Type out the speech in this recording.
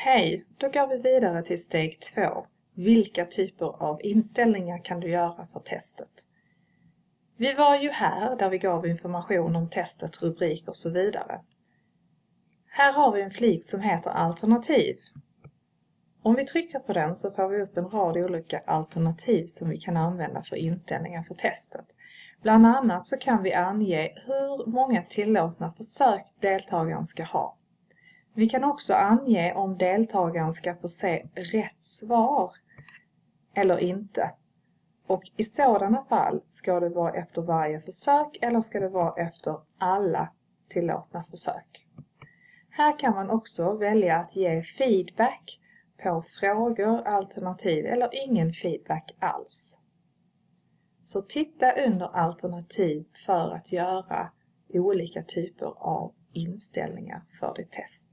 Hej, då går vi vidare till steg 2. Vilka typer av inställningar kan du göra för testet? Vi var ju här där vi gav information om testet, rubrik och så vidare. Här har vi en flik som heter alternativ. Om vi trycker på den så får vi upp en rad olika alternativ som vi kan använda för inställningar för testet. Bland annat så kan vi ange hur många tillåtna försök deltagaren ska ha. Vi kan också ange om deltagaren ska få se rätt svar eller inte. Och i sådana fall ska det vara efter varje försök eller ska det vara efter alla tillåtna försök. Här kan man också välja att ge feedback på frågor, alternativ eller ingen feedback alls. Så titta under alternativ för att göra olika typer av inställningar för ditt test.